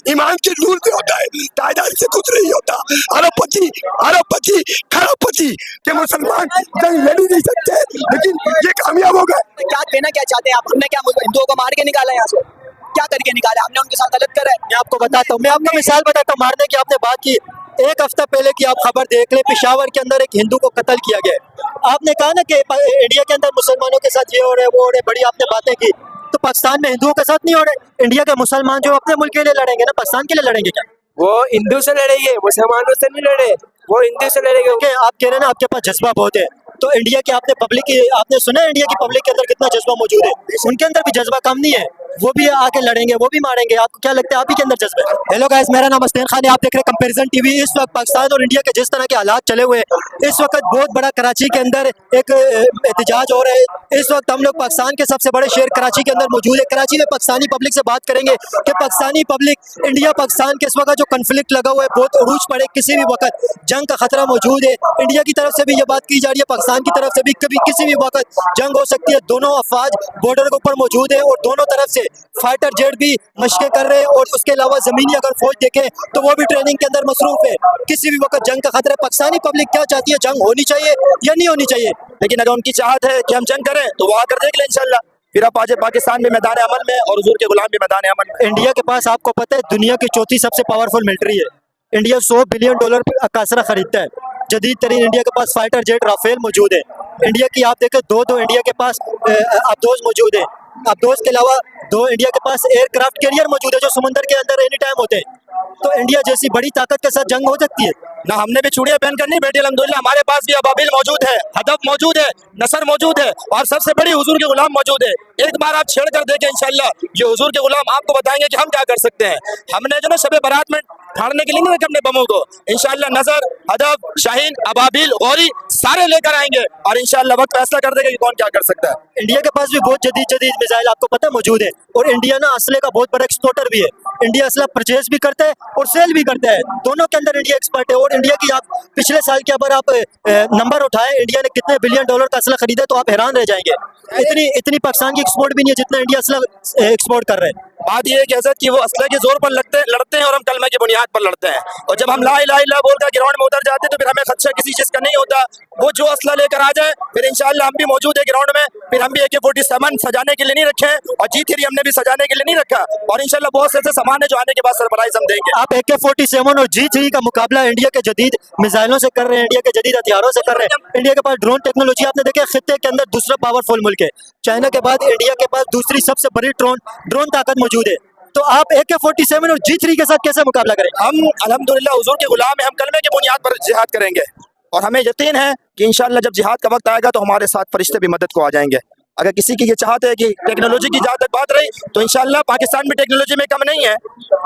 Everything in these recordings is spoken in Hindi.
ईमान के नूर से होता है, तादाद से कुछ नहीं होता। अरबपति खरबपति के मुसलमान जंग लड़ ही नहीं सकते, लेकिन ये कामयाब हो गए। क्या कहना क्या चाहते हैं आप? हमने क्या हिंदुओं को मार के निकाला यहाँ से? क्या करके निकाला? हमने उनके साथ गलत करा है? मैं आपको बताता हूँ, मैं आपको मिसाल बताता हूँ। मारने की आपने बात की, एक हफ्ता पहले की आप खबर देख ले, पेशावर के अंदर एक हिंदू को कत्ल किया गया। आपने कहा ना कि इंडिया के अंदर मुसलमानों के साथ ये हो रहे वो हो रहे, बड़ी आपने बातें की। तो पाकिस्तान में हिंदुओं के साथ नहीं हो रहे? इंडिया के मुसलमान जो अपने मुल्क के लिए लड़ेंगे ना, पाकिस्तान के लिए लड़ेंगे क्या? वो हिंदू से लड़ेंगे, मुसलमानों से नहीं लड़े, वो हिंदू से लड़ेंगे। आप कह रहे हैं ना आपके पास जज्बा बहुत है, तो इंडिया की आपने पब्लिक की आपने सुना है इंडिया की पब्लिक के अंदर कितना जज्बा मौजूद है? उनके अंदर भी जज्बा कम नहीं है, वो भी आके लड़ेंगे, वो भी मारेंगे। आपको क्या लगता है आप ही के अंदर जज्बा है? हेलो गाइस, मेरा नाम अस्तेन खान है, आप देख रहे हैं कंपैरिजन टीवी। इस वक्त पाकिस्तान और इंडिया के जिस तरह के हालात चले हुए हैं, इस वक्त बहुत बड़ा कराची के अंदर एक एहतजाज हो रहा है। इस वक्त हम लोग पाकिस्तान के सबसे बड़े शहर कराची के अंदर मौजूद है। कराची में पाकिस्तानी पब्लिक से बात करेंगे कि पाकिस्तानी पब्लिक इंडिया पाकिस्तान के इस वक्त जो कन्फ्लिक्ट लगा हुआ है बहुत अरूज पड़े, किसी भी वक्त जंग का खतरा मौजूद है। इंडिया की तरफ से भी ये बात की जा रही है, पाकिस्तान की तरफ से भी कभी किसी भी वक्त जंग हो सकती है। दोनों अफवाज बॉर्डर के ऊपर मौजूद है और दोनों तरफ से फाइटर जेट भी मशकें कर रहे हैं, और उसके अलावा जमीनी अगर फौज देखें तो वो भी ट्रेनिंग के अंदर मसरूफ है। किसी भी वक्त जंग का खतरा। पाकिस्तानी पब्लिक क्या चाहती है, जंग होनी चाहिए या नहीं होनी चाहिए? लेकिन अगर उनकी चाहत है कि हम जंग करें तो वो आकर देख लें इंशाल्लाह। फिर आप आज पाकिस्तान में मैदान अमल में और हुजूर के गुलाम भी मैदान अमल में। इंडिया के पास आपको पता है दुनिया की चौथी सबसे पावरफुल मिलिट्री है। इंडिया $100 बिलियन का असरा खरीदता है। जदीद तरीन इंडिया के पास फाइटर जेट राफेल मौजूद है। इंडिया की आप देखें दो इंडिया के पास अब्दोज मौजूद है। अब्दोज के अलावा 2 इंडिया के पास एयरक्राफ्ट कैरियर मौजूद है जो समुद्र के अंदर एनी टाइम होते हैं। तो इंडिया जैसी बड़ी ताकत के साथ जंग हो सकती है ना? हमने भी चूड़ियां पहनकर नहीं बैठे, अल्हम्दुलिल्लाह हमारे पास भी अबाबिल मौजूद है, हदफ मौजूद है, नसर मौजूद है, और सबसे बड़ी हुजूर के गुलाम मौजूद है। एक बार आप छेड़ कर देखें इंशाल्लाह, ये हुजूर के गुलाम आपको बताएंगे कि हम क्या कर सकते हैं। हमने जो ना शबे बारात में फाड़ने के लिए नहीं रखे अपने बमों को, इंशाल्लाह नजर, हदफ, शाहीन, अबाबिल, गौरी सारे लेकर आएंगे और इंशाल्लाह वक्त फैसला कर देगा कि कौन क्या कर सकता है। इंडिया के पास भी बहुत जदीद मिसाइल आपको पता है मौजूद है, और इंडिया ना असले का बहुत बड़ा एक्सपोर्टर भी है। इंडिया असला परचेज भी करता है और सेल भी करता है, दोनों के अंदर इंडिया एक्सपर्ट है। और इंडिया की आप पिछले साल के अगर आप नंबर उठाए इंडिया ने कितने $बिलियन का असला खरीदा तो आप हैरान रह जाएंगे। इतनी पाकिस्तान की एक्सपोर्ट भी नहीं है जितना इंडिया असला एक्सपोर्ट कर रहे हैं। बात यह है कि हज़रत कि वो असला के जोर पर लड़ते हैं और हम कलमा की बुनियाद पर लड़ते हैं। और जब हम ला इलाहा इल्लल्लाह बोलकर ग्राउंड में उतर जाते हैं तो फिर हमें खदशा किसी चीज़ का नहीं होता। वो जो असला लेकर आ जाए फिर इंशाअल्लाह हम भी मौजूद है ग्राउंड में। फिर हम भी AK-47 सजाने के लिए नहीं रखे और G3 हमने भी सजाने के लिए नहीं रखा, और इंशाअल्लाह बहुत से ऐसे सामान है जो आने के बाद सरप्राइज हम देंगे। आप AK-47 और G3 का मुकाबला इंडिया के जदीद मिसाइलों से कर रहे हैं, इंडिया के जदीद हथियारों से कर रहे हैं। इंडिया के पास ड्रोन टेक्नोलॉजी आपने देखा खित्ते के अंदर दूसरा पावरफुल मुल्क है। चाइना के बाद इंडिया के पास दूसरी सबसे बड़ी ड्रोन ताकत मौजूद है। तो आप AK-47 और G3 के साथ कैसे मुकाबला करेंगे? हम अल्हम्दुलिल्लाह हुजूर के गुलाम हैं, हम कलमे की बुनियाद पर जिहाद करेंगे और हमें यकीन है कि इंशाअल्लाह जब जिहाद का वक्त आएगा तो हमारे साथ फरिश्ते भी मदद को आ जाएंगे। अगर किसी की ये चाहत है कि टेक्नोलॉजी की जहाँ तक बात रही तो इंशाअल्लाह पाकिस्तान भी टेक्नोलॉजी में कम नहीं है।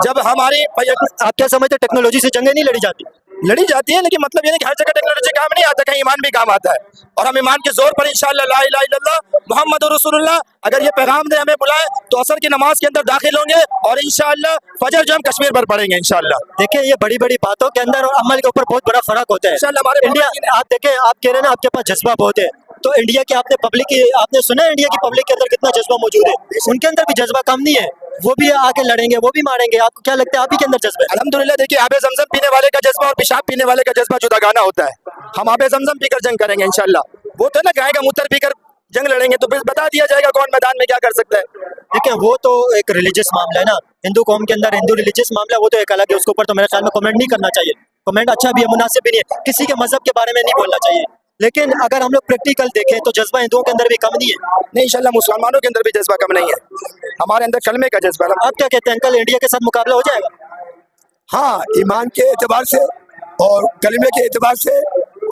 जब हमारी आप क्या समझते हैं टेक्नोलॉजी से जंगें नहीं लड़ी जाती? लड़ी जाती है, लेकिन मतलब ये नहीं कि हर जगह टेक्नोलॉजी काम नहीं आता, कहीं ईमान भी काम आता है। और हम ईमान के जोर पर इंशाअल्लाह ला इलाहा इल्लल्लाह मुहम्मदुर रसूलुल्लाह अगर ये पैगाम दे हमें बुलाए तो असर की नमाज के अंदर दाखिल होंगे और इंशाअल्लाह फजर जो हम कश्मीर पर पढ़ेंगे इंशाअल्लाह। देखिए ये बड़ी बड़ी बातों के अंदर और अमल के ऊपर बहुत बड़ा फर्क होता है। इंशाअल्लाह हमारे इंडिया आप देखें, आप कह रहे हैं ना आपके पास जज्बा बहुत है, तो इंडिया की आपने सुना है इंडिया की पब्लिक के अंदर कितना जज्बा मौजूद है? उनके अंदर भी जज्बा कम नहीं है, वो भी आके लड़ेंगे, वो भी मारेंगे। आपको क्या लगता है आप ही के अंदर जज्बा है? अल्हम्दुलिल्लाह देखिए आबे ज़मज़म पीने वाले का जज्बा और पेशाब पीने वाले का जज्बा जुदा गाना होता है। हम आबे ज़मज़म पीकर जंग करेंगे इंशाअल्लाह। वो तो ना गाय का मूत्र पीकर जंग लड़ेंगे तो फिर बता दिया जाएगा कौन मैदान में क्या कर सकता है। देखिए वो तो एक रिलीजियस मामला है ना, हिंदू कौम के अंदर हिंदू रिलीजियस मामला वो तो एक अलग है, उसके ऊपर तो मेरे ख्याल में कमेंट नहीं करना चाहिए। कमेंट अच्छा भी है, मुनासिब भी नहीं है, किसी के मजहब के बारे में नहीं बोलना चाहिए। लेकिन अगर हम लोग प्रैक्टिकल देखें तो जज्बा हिंदुओं के अंदर भी कम नहीं है। नहीं इंशाअल्लाह मुसलमानों के अंदर भी जज्बा कम नहीं है, हमारे अंदर कलमे का जज्बा। आप क्या कहते हैं अंकल, इंडिया के साथ मुकाबला हो जाएगा? हाँ, ईमान के एतबार से और कलमे के एतबार से,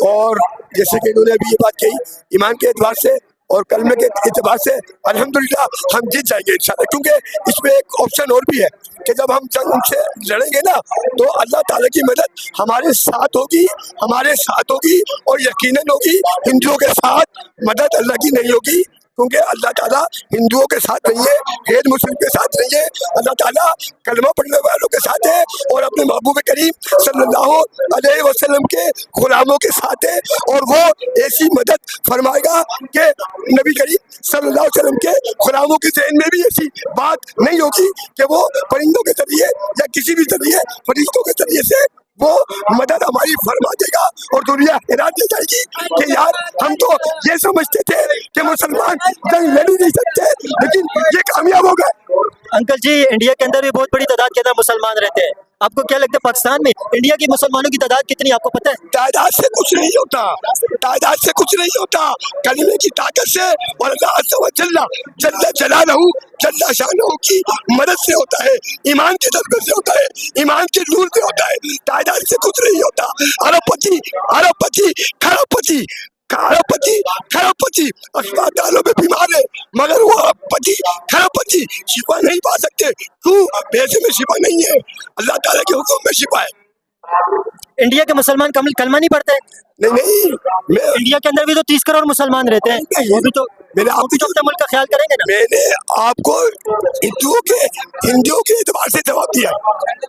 और जैसे कि इन्होंने अभी ये बात कही ईमान के एतबार से और कलमे के एतबार से अल्हम्दुलिल्लाह हम जीत जाएंगे इंशाअल्लाह। क्योंकि इसमें एक ऑप्शन और भी है कि जब हम जंग उनसे लड़ेंगे ना तो अल्लाह ताला की मदद हमारे साथ होगी और यकीनन होगी। हिंदुओं के साथ मदद अल्लाह की नहीं होगी, क्योंकि अल्लाह ताला हिंदुओं के साथ नहीं है, गैर मुस्लिम के साथ नहीं है। अल्लाह ताला कलमा पढ़ने वालों के साथ है और अपने महबूब करीम सल्लल्लाहु अलैहि वसल्लम के गुलामों के साथ है। और वो ऐसी मदद फरमाएगा कि नबी करीम सल्लल्लाहु अलैहि वसल्लम के गुलामों के ज़हन में भी ऐसी बात नहीं होगी कि वो परिंदों के जरिए या किसी भी जरिए फरिश्तों के जरिए से वो मदद हमारी फरमा देगा और दुनिया हैरान रह जाएगी कि यार हम तो ये समझते थे कि मुसलमान जंग लड़ ही नहीं सकते, लेकिन ये कामयाब हो गए। अंकल जी, इंडिया के अंदर भी बहुत बड़ी तादाद के अंदर मुसलमान रहते हैं। आपको क्या लगता है पाकिस्तान में इंडिया की मुसलमानों की तादाद कितनी, आपको पता है? तादाद से कुछ नहीं होता, तादाद से कुछ नहीं होता, कलमे की ताकत से और अल्लाह अज़्ज़ व जल्ला जल्ला जलालहू जल्ला शानहू की मदद से होता है, ईमान के दरगत से होता है, ईमान के नूर से होता है। तादाद से कुछ नहीं होता। अरबपति अरबपति खरबपति खरबपति अस्पतालों में बीमार है, मगर वो अरबपति खरबपति शिफा नहीं पा सकते। क्यों? पैसे में शिफा नहीं है, अल्लाह ताला के हुक्म में शिफा है। इंडिया के मुसलमान कलमा नहीं पढ़ते? नहीं, मैं इंडिया के अंदर भी तो 30 करोड़ मुसलमान रहते हैं, वो भी तो अपने मुल्क का ख्याल करेंगे ना। मैंने आपको हिंदुओं के एतबार से जवाब दिया।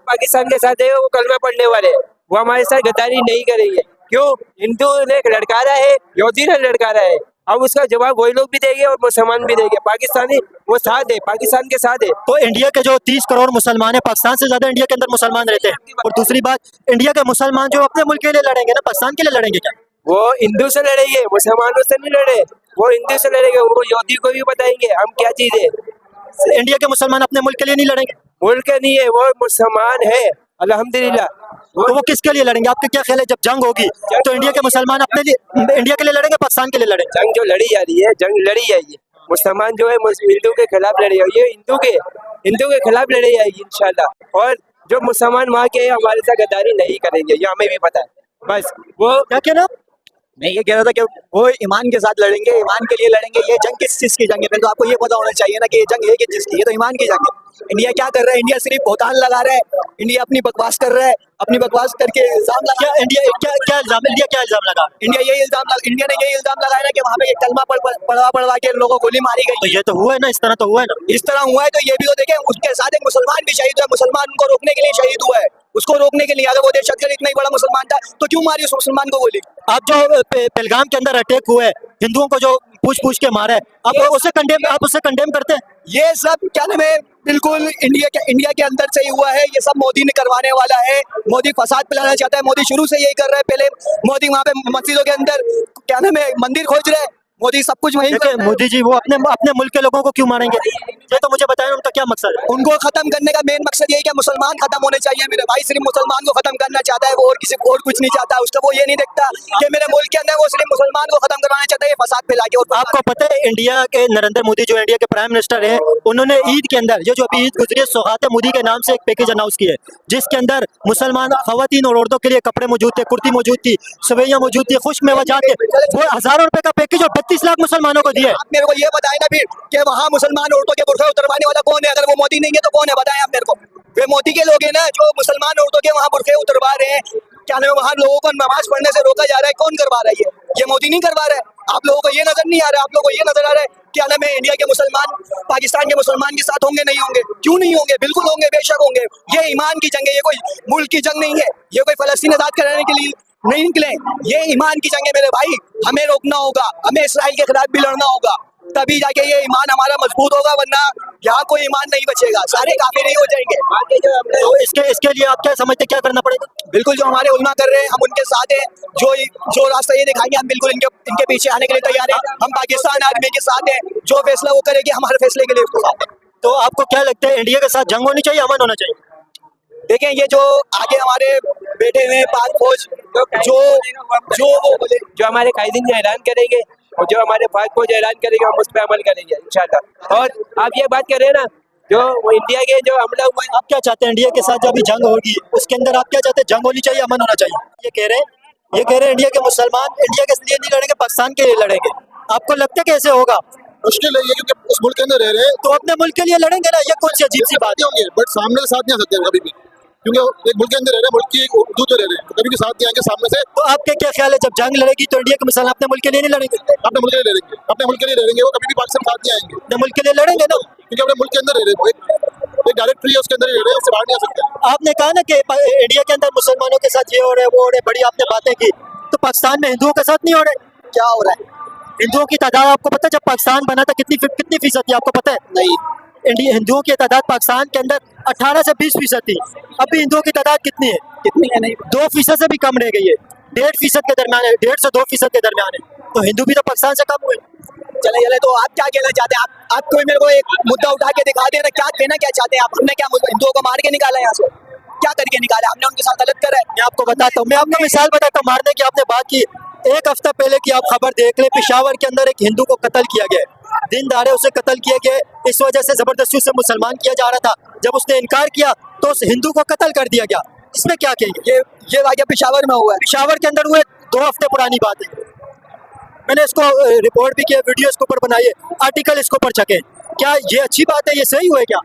पाकिस्तान के साथ है वो कलमा पढ़ने वाले, वो हमारे साथ गद्दारी नहीं करेंगे। क्यों? हिंदू ने लड़कारा है, यहूदी ने लड़कारा है, अब उसका जवाब वही लोग भी देंगे और मुसलमान भी देंगे। पाकिस्तानी वो साथ है, पाकिस्तान के साथ है। तो इंडिया के जो 30 करोड़ मुसलमान है, पाकिस्तान से ज्यादा इंडिया के अंदर मुसलमान रहते हैं। और दूसरी बात, इंडिया के मुसलमान जो अपने मुल्क के लिए लड़ेंगे ना, पाकिस्तान के लिए लड़ेंगे क्या? वो हिंदू से लड़ेंगे, मुसलमानों से नहीं लड़े, वो हिंदू से लड़ेंगे। वो यहूदी को भी बताएंगे हम क्या चीज है। इंडिया के मुसलमान अपने मुल्क के लिए नहीं लड़ेंगे? मुल्क नहीं है, वो मुसलमान है अल्हम्दुलिल्लाह। तो वो किसके लिए लड़ेंगे? आपके क्या ख्याल है, जब जंग होगी तो इंडिया के मुसलमान अपने लिए इंडिया के लिए लड़ेंगे, पाकिस्तान के लिए लड़ेंगे? जंग जो लड़ी जा रही है, जंग लड़ी जाएगी। मुसलमान जो है हिंदू के खिलाफ लड़ेगा, ये हिंदू के खिलाफ लड़ी जाएगी इंशाल्लाह। और जो मुसलमान वहाँ के हमारे साथ गद्दारी नहीं करेंगे, ये हमें भी पता है। बस वो क्या कहना? मैं ये कह रहा था कि वो ईमान के साथ लड़ेंगे, ईमान के लिए लड़ेंगे। ये जंग किस चीज की जंग है? तो आपको ये पता होना चाहिए ना कि ये जंग है किस चीज की। ये तो ईमान की जंग है। इंडिया क्या कर रहा है? इंडिया सिर्फ बहुतान लगा रहा है, इंडिया अपनी बकवास कर रहा है, अपनी बकवास करके इल्जाम लगा। क्या इंडिया क्या इल्जाम लगा? इंडिया ने यही इल्जाम लगाया ना कि वहाँ पे कलमा पढ़वा के लोगों को गोली मारी गई। तो ये तो हुआ है ना, इस तरह तो हुआ है ना। इस तरह हुआ है तो ये भी तो देखें, उसके साथ एक मुसलमान भी शहीद हुआ है। मुसलमान उनको रोकने के लिए शहीद हुआ है, उसको रोकने के लिए। अगर वो दहशतगर्द इतना ही बड़ा मुसलमान था तो क्यों मारी उस मुसलमान को गोली? आप जो पहलगाम के अंदर अटैक हुआ है, हिंदुओं को जो पूछ के मारा है, आप उसे कंडेम करते हैं? ये सब क्या नाम है, बिल्कुल इंडिया के अंदर से ही हुआ है। ये सब मोदी ने करवाने वाला है। मोदी फसाद फैलाना चाहता है। मोदी शुरू से यही कर रहा है। पहले मोदी वहाँ पे मस्जिदों के अंदर क्या नाम है मंदिर खोज रहे हैं। मोदी सब कुछ वहीं देखिए, मोदी जी वो अपने मुल्क के लोगों को क्यों मारेंगे? ये तो मुझे बताएं, उनका क्या मकसद है? उनको खत्म करने का मेन मकसद यही कि मुसलमान खत्म होने चाहिए। मेरे भाई सिर्फ मुसलमान को खत्म करना चाहता है, वो और किसी और कुछ नहीं चाहता। उसका वो ये नहीं देखता कि मेरे मुल्क के अंदर वो सिर्फ मुसलमान को खत्म करवाना चाहता है, ये फसाद फैला के। और आपको पता है इंडिया के नरेंद्र मोदी जो इंडिया के प्राइम मिनिस्टर हैं, उन्होंने ईद के अंदर जो अभी ईद गुजरी है, सौगात मोदी के नाम से एक पैकेज अनाउंस किया है, जिसके अंदर मुसलमान खवातीन और औरतों के लिए कपड़े मौजूद थे, कुर्ती मौजूद थी, सवैयां मौजूद थी, खुश मेवाजात थे। वो हजारों रुपए का पैकेज और 32 लाख मुसलमानों को दिए। आप मेरे को ये बताएं ना फिर कि वहाँ मुसलमान औरतों के बुर्खे उतरवाने वाला कौन है? अगर वो मोदी नहीं है तो कौन है? बताएं आप मेरे को। वे मोदी के लोग हैं ना जो मुसलमान औरतों के वहाँ बुर्खे उतरवा रहे हैं। क्या नाम है, वहाँ लोगों को नमाज पढ़ने से रोका जा रहा है। कौन करवा रहा है? ये मोदी नहीं करवा रहा है। आप लोगों को ये नजर नहीं आ रहा है? आप लोगों को ये नजर आ रहा है क्या नाम है, इंडिया के मुसलमान पाकिस्तान के मुसलमान के साथ होंगे? नहीं होंगे। क्यों नहीं होंगे? बिल्कुल होंगे, बेशक होंगे। ये ईमान की जंग है, ये कोई मुल्क की जंग नहीं है। ये कोई फलस्तीन आजाद कराने के लिए नहीं निकले, ये ईमान की जंग है मेरे भाई। हमें रोकना होगा, हमें इसराइल के खिलाफ भी लड़ना होगा, तभी जाके ये ईमान हमारा मजबूत होगा। वरना यहाँ कोई ईमान नहीं बचेगा, सारे काफिर ही हो जाएंगे। तो इसके लिए आप क्या समझते, क्या करना पड़ेगा? बिल्कुल जो हमारे उलमा कर रहे हैं हम उनके साथ हैं। जो रास्ता ये दिखाएंगे हम बिल्कुल इनके पीछे आने के लिए तैयार हैं। हम पाकिस्तान आर्मी के साथ हैं, जो फैसला वो करेगी हमारे फैसले के लिए उसके साथ हैं। तो आपको क्या लगता है, इंडिया के साथ जंग होनी चाहिए, अमन होना चाहिए? देखें, ये जो आगे हमारे बेटे हुए पाक फौज जो हमारे कायदीन ऐलान करेंगे और जो हमारे पाक फौज ऐलान करेंगे, हम उस पर अमल करेंगे इंशाल्लाह। और आप ये बात कर रहे हैं ना, जो इंडिया के जो हमला हुआ है, आप क्या चाहते हैं इंडिया के साथ जब भी जंग होगी उसके अंदर आप क्या चाहते हैं, जंग होनी चाहिए, अमन होना चाहिए? ये कह रहे हैं इंडिया के मुसलमान इंडिया के लिए नहीं लड़ेंगे, पाकिस्तान के लिए लड़ेंगे। आपको लगता है कैसे होगा? मुश्किल है ये, क्योंकि उस मुल्क के अंदर रह रहे हैं तो अपने मुल्क के लिए लड़ेंगे ना, ये कौन सी अजीब सी बात है? होंगे, बट सामने के साथ नहीं आ सकते कभी भी। क्योंकि एक मुल्क के अंदर रह रहे हैं, मुल्क की उर्दू तो रह रहे हैं, कभी भी साथ नहीं आएंगे सामने से। तो आपके क्या ख्याल है, जब जंग लड़ेगी तो इंडिया के मुसलमान अपने मुल्क के लिए नहीं लड़ेंगे? अपने मुल्क के लिए लड़ेंगे, अपने मुल्क के लिए लड़ेंगे, वो कभी भी पाकिस्तान साथ नहीं आएंगे, अपने मुल्क के लिए लड़ेंगे ना, क्योंकि अपने मुल्क के अंदर रह रहे हैं, एक डायरेक्टरी है उसके अंदर ही रह रहे हैं, उससे बाहर नहीं आ सकते। आपने कहा ना कि इंडिया के अंदर मुसलमानों के साथ ये हो रहा है वो हो रहा है, बड़ी आपने बातें की, तो पाकिस्तान में हिंदुओं के साथ नहीं हो रहा है? क्या हो रहा है? हिंदुओं की तादाद आपको पता है जब पाकिस्तान बना था कितनी फीसद थी, आपको पता है? नहीं, इंडिया हिंदुओं की तादाद पाकिस्तान के अंदर 18 से 20% थी, अभी हिंदुओं की तादाद कितनी है? कितनी है? नहीं, 2% से भी कम रह गई है, 1.5% के दरमियान है, 1.5 से 2% के दरमियान है, तो हिंदू भी तो पाकिस्तान से कम हुए। चले चले, तो आप क्या कहना चाहते हैं? आप कोई मेरे को एक मुद्दा उठा के दिखा दें, क्या कहना क्या चाहते हैं आप? हमने क्या हिंदुओं को मार के निकाला यहाँ से? क्या करके निकाला हमने? उनके साथ गलत करा है? मैं आपको बताता हूँ, मैं आपको मिसाल बताता हूँ मारने की। आपने बात की, एक हफ्ता पहले की आप खबर देख ले, पेशावर के अंदर एक हिंदू को कत्ल किया गया, दिन दहाड़े उसे कत्ल किया गया, इस वजह से जबरदस्ती उसे मुसलमान किया जा रहा था, जब उसने इनकार किया तो उस हिंदू को कत्ल कर दिया गया। इसमें क्या कहेंगे? ये वाक़या पेशावर में हुआ है। पेशावर के अंदर हुए 2 हफ्ते पुरानी बात है, मैंने इसको रिपोर्ट भी किया, वीडियो इसके ऊपर बनाई है, आर्टिकल इसके ऊपर छके। क्या ये अच्छी बात है? ये सही हुआ क्या?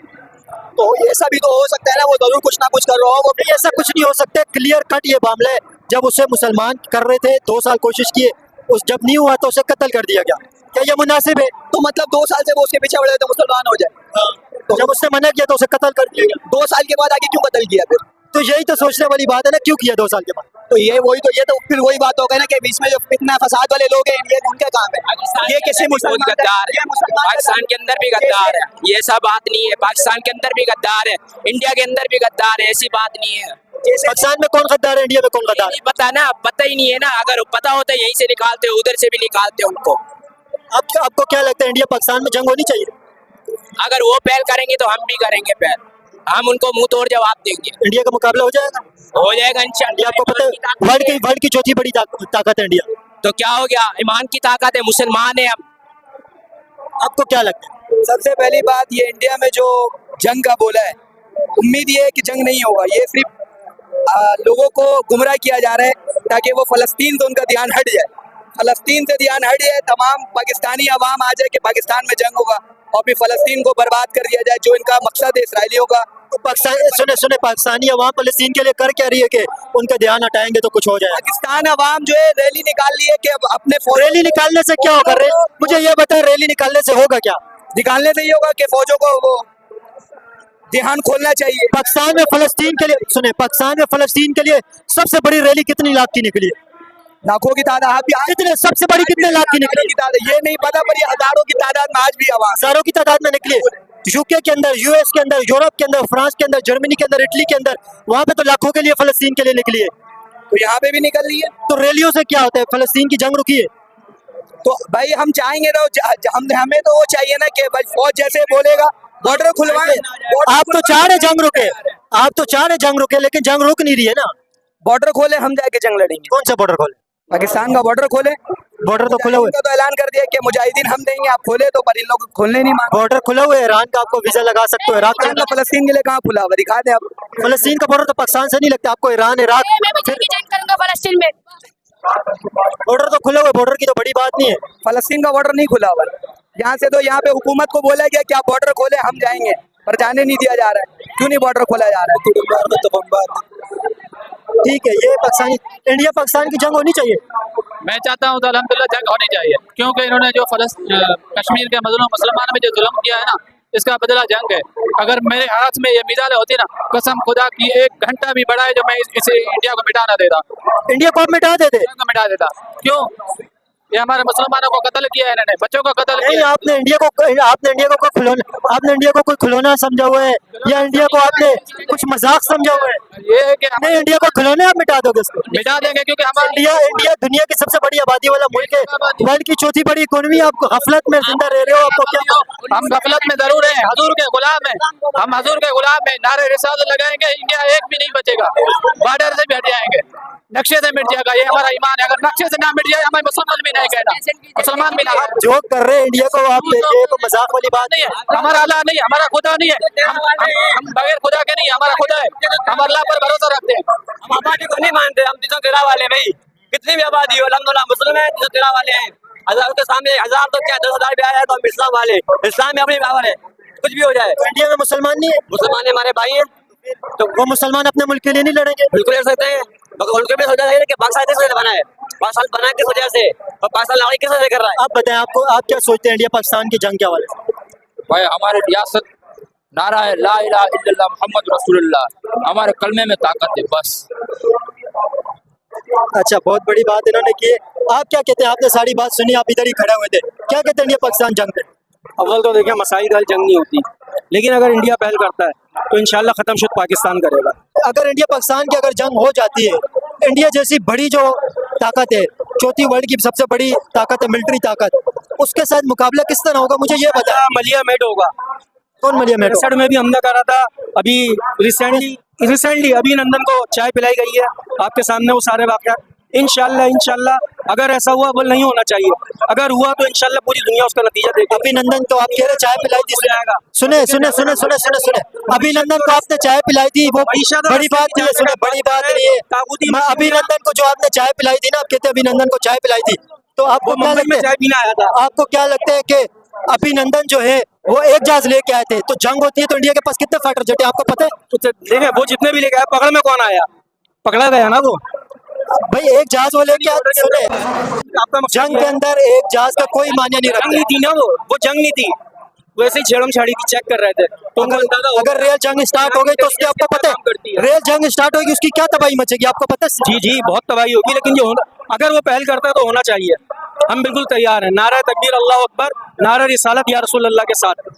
तो ऐसा भी तो हो सकता है ना, वो जरूर कुछ ना कुछ कर रहा हो। वो नहीं, ऐसा कुछ नहीं हो सकता, क्लियर कट ये मामला है। जब उसे मुसलमान कर रहे थे 2 साल कोशिश किए, उस जब नहीं हुआ तो उसे कत्ल कर दिया गया। क्या ये मुनासिब है? तो मतलब 2 साल से वो उसके पीछे पड़े तो मुसलमान हो जाए, तो जब उसने मना किया तो उसे कत्ल कर दिया गया। 2 साल के बाद आगे क्यों कत्ल किया फिर? तो यही तो सोचने वाली बात है ना, क्यों किया 2 साल के बाद? तो ये फिर वही बात हो गई ना कि बीच में जो फितना फसाद वाले लोग हैं, ये उनका काम है। ये किसी मुसलमान गद्दार है, पाकिस्तान के अंदर भी गद्दार है, ये ऐसा बात नहीं है। पाकिस्तान के अंदर भी गद्दार है, इंडिया के अंदर भी गद्दार है, ऐसी बात नहीं है। पाकिस्तान में कौन गद्दार है, इंडिया में कौन गद्दार है? नहीं पता ना, पता ही नहीं है ना। अगर पता होता यहीं से निकालते, उधर से भी निकालते उनको। आपको क्या लगता है, इंडिया पाकिस्तान में जंग होनी चाहिए? अगर वो पहल करेंगे तो हम भी करेंगे पहल, हम उनको मुंह तोड़ जवाब देंगे। इंडिया का मुकाबला हो जाएगा? हो जाएगा इंशाअल्लाह। आपको पता है वर्ल्ड की चौथी बड़ी ताकत है इंडिया, तो क्या हो गया? ईमान की ताकत है, मुसलमान है हम। आपको क्या लगता है? सबसे पहली बात, ये इंडिया में जो जंग का बोला है, उम्मीद ये है कि जंग नहीं होगा। ये सिर्फ लोगों को गुमराह किया जा रहा है ताकि वो फलस्तीन से उनका ध्यान हट जाए, फलस्तीन से ध्यान हट जाए, तमाम पाकिस्तानी अवाम आ जाए कि पाकिस्तान में जंग होगा और फिर फलस्तीन को बर्बाद कर दिया जाए, जो इनका मकसद है इसराइलियों का। तो पाकिस्तान सुने पाकिस्तानी अवाम फलस्तीन के लिए कर क्या रही है कि उनका ध्यान हटाएंगे तो कुछ हो जाए? पाकिस्तान अवाम जो है रैली निकाल ली है कि अब अपने रैली निकालने से क्या होगा? मुझे ये बताएं, रैली निकालने से होगा क्या? निकालने से ये होगा कि फौजों को वो ध्यान खोलना चाहिए। पाकिस्तान में फलस्तीन के लिए, सुने, पाकिस्तान में फलस्तीन के लिए सबसे बड़ी रैली कितनी लाख की निकली है? लाखों की तादाद। कितने, सबसे बड़ी कितने लाख की निकली? ये नहीं पता, पर ये हजारों की तादाद में आज भी आवाज, हजारों की तादाद में निकली है। यूके के अंदर, यूएस के अंदर, यूरोप के अंदर, फ्रांस के अंदर, जर्मनी के अंदर, इटली के अंदर, वहां पे तो लाखों के लिए फलस्तीन के लिए निकली है। तो यहाँ पे भी निकल रही है। तो रैलियों से क्या होता है? फलस्तीन की जंग रुकी है? तो भाई हम चाहेंगे तो हमें तो वो चाहिए ना कि भाई फौज जैसे बोलेगा बॉर्डर खुलवाए। आप तो चाह रहे जंग रुके, आप तो चाह रहे जंग रुके, लेकिन जंग रुक नहीं रही है ना। बॉर्डर खोले, हम जाके जंग लड़ेंगे। कौन सा बॉर्डर खोले? पाकिस्तान का बॉर्डर खोले। बॉर्डर तो खुला हुआ है, तो ऐलान कर दिया कि मुजाहिदीन हम देंगे, आप खोले तो, पर इन लोग खोलने नहीं मांगे। बॉर्डर खुला हुआ है। ईरान का आपको वीजा लगा सकते हो, इराक पाकिस्तान का फलस्तीन के लिए कहाँ खुला हुआ? दिखा दे आप। फलस्तीन का बॉर्डर तो पाकिस्तान से नहीं लगता आपको, ईरान, इराक, मैं भी जंग करूंगा फलस्तीन में। बॉर्डर तो खुला हुआ है, बॉर्डर की तो बड़ी बात नहीं है। फलस्तीन का बॉर्डर नहीं खुला हुआ। यहाँ से तो यहाँ पे हुकूमत को बोला गया कि आप बॉर्डर खोले, हम जाएंगे, पर जाने नहीं दिया जा रहा है। क्यों नहीं बॉर्डर खोला जा रहा है? ठीक है, ये पाकिस्तानी, इंडिया पाकिस्तान की जंग होनी चाहिए। मैं चाहता हूँ तो अल्हम्दुलिल्लाह जंग होनी चाहिए, क्योंकि इन्होंने जो कश्मीर के मुसलमानों में जो जुल्म किया है ना, इसका बदला जंग है। अगर मेरे हाथ में ये मिसालें होती ना, कसम खुदा की 1 घंटा भी बढ़ा है जो मैं इसे इंडिया को मिटा ना देता। इंडिया को आप मिटा देते? जंग मिटा देता। क्यों? ये हमारे मुसलमानों को कत्ल किया है इन्होंने, बच्चों को कत्ल नहीं, किया। आपने इंडिया को कोई खिलौना समझा हुआ है, या इंडिया को आपने कुछ मजाक समझा हुआ है? ये है कि नहीं, इंडिया को खिलौने आप मिटा दोगे इसको? मिटा देंगे, क्योंकि हमारे इंडिया दुनिया की सबसे बड़ी आबादी वाला मुल्क है, वर्ल्ड की चौथी बड़ी इकोनॉमी, आप गफलत में जिंदा रह रहे हो। आपको क्या? हम गफलत में जरूर हैं, हजूर के गुलाम हैं, हम हजूर के गुलाम हैं। नारे रिसालत लगाएंगे, इंडिया एक भी नहीं बचेगा, बॉर्डर से भी हट जाएंगे, नक्शे से मिट जाएगा। ये हमारा ईमान है। अगर नक्शे से ना मिट जाए, हमें मुसलमान भी नहीं कहना, मुसलमान भी नहीं। जो कर रहे हैं इंडिया को आप देखिए, तो मजाक वाली बात नहीं है। हमारा अल्लाह नहीं, हमारा खुदा नहीं है, हम बगैर खुदा के नहीं, हमारा खुदा है। हम अल्लाह पर भरोसा रखते हैं। हम आबादी को नहीं मानते, हम 313 वाले भाई, कितनी भी आबादी हो, अल्हम्दुलिल्लाह मुस्लिम है, 313 वाले हैं। हजार के सामने 1000 तो क्या 10,000 भी आया तो हम इस्लाम वाले, इस्लाम में अपनी पावर है, कुछ भी हो जाए। इंडिया में मुसलमान नहीं है? मुसलमान हमारे भाई हैं, तो वो मुसलमान अपने मुल्क के लिए नहीं लड़ेंगे? बिल्कुल लड़ सकते हैं, मगर उनके भी सोचा है कि पाकिस्तान किस वजह से बना है, पाकिस्तान बना किस वजह से, और पाकिस्तान लड़ाई किस वजह से कर रहा है। आप बताएं, आपको आप क्या सोचते हैं इंडिया पाकिस्तान की जंग के हवाले से? भाई हमारे रियासत नारा है ला इलाहा इल्लल्लाह मोहम्मद रसूलुल्लाह, हमारे कलमे में ताकत है बस। अच्छा, बहुत बड़ी बात इन्होंने की है। आप क्या कहते हैं? आपने सारी बात सुनी, आप इधर ही खड़े हुए थे, क्या कहते हैं इंडिया पाकिस्तान जंग पे? अव्वल तो देखिए मसाइल का हल जंग नहीं होती, लेकिन अगर इंडिया पहल करता है तो इंशाल्लाह खत्म शुद्ध पाकिस्तान करेगा। अगर इंडिया पाकिस्तान की अगर जंग हो जाती है, इंडिया जैसी बड़ी जो ताकत है, चौथी वर्ल्ड की सबसे बड़ी ताकत है, मिलिट्री ताकत, उसके साथ मुकाबला किस तरह होगा मुझे ये बताया। मलिया मेट होगा। कौन मलिया मेट? मेरठ में भी हमला करा था, अभी रिसेंटली अभिनंदन को चाय पिलाई गई है, आपके सामने वो सारे वाक़यात। इंशाल्लाह अगर ऐसा हुआ, बोल नहीं होना चाहिए, अगर हुआ तो इंशाल्लाह पूरी दुनिया उसका नतीजा देगी। अभिनंदन तो आप कह रहे चाय पिलाई थी, सुने अभिनंदन को आपने चाय पिलाई थी, वो बड़ी बात नहीं है, सुने बड़ी बात नहीं है। अभिनंदन को जो आपने चाय पिलाई थी ना, आप कहते अभिनंदन को चाय पिलाई थी, तो आपको क्या लगता है, चाय पीना आया था, आपको क्या लगता है कि अभिनंदन जो है वो एक जहाज लेके आए थे, तो जंग होती है तो इंडिया के पास कितने फाइटर जेट है आपको पता है? देखिए वो जितने भी लेके आए, पकड़ में कौन आया? पकड़ा गया ना वो भाई, एक जहाज वो लेके आए। सुने, जंग के अंदर एक जहाज का कोई मान्य नहीं रखता। जंग नहीं थी ना, वो जंग नहीं थी, वैसे ही छेड़म छाड़ी की चेक कर रहे थे। तो अगर रेल जंग स्टार्ट हो गई तो उसके आपको पता है, रेल जंग स्टार्ट होगी उसकी क्या तबाही मचेगी आपको पता है? जी बहुत तबाही होगी, लेकिन जो अगर वो पहल करता है तो होना चाहिए। हम बिल्कुल तैयार हैं। नारा तकबीर, अल्लाह अकबर, नारा रिसालत या रसूल अल्लाह के साथ।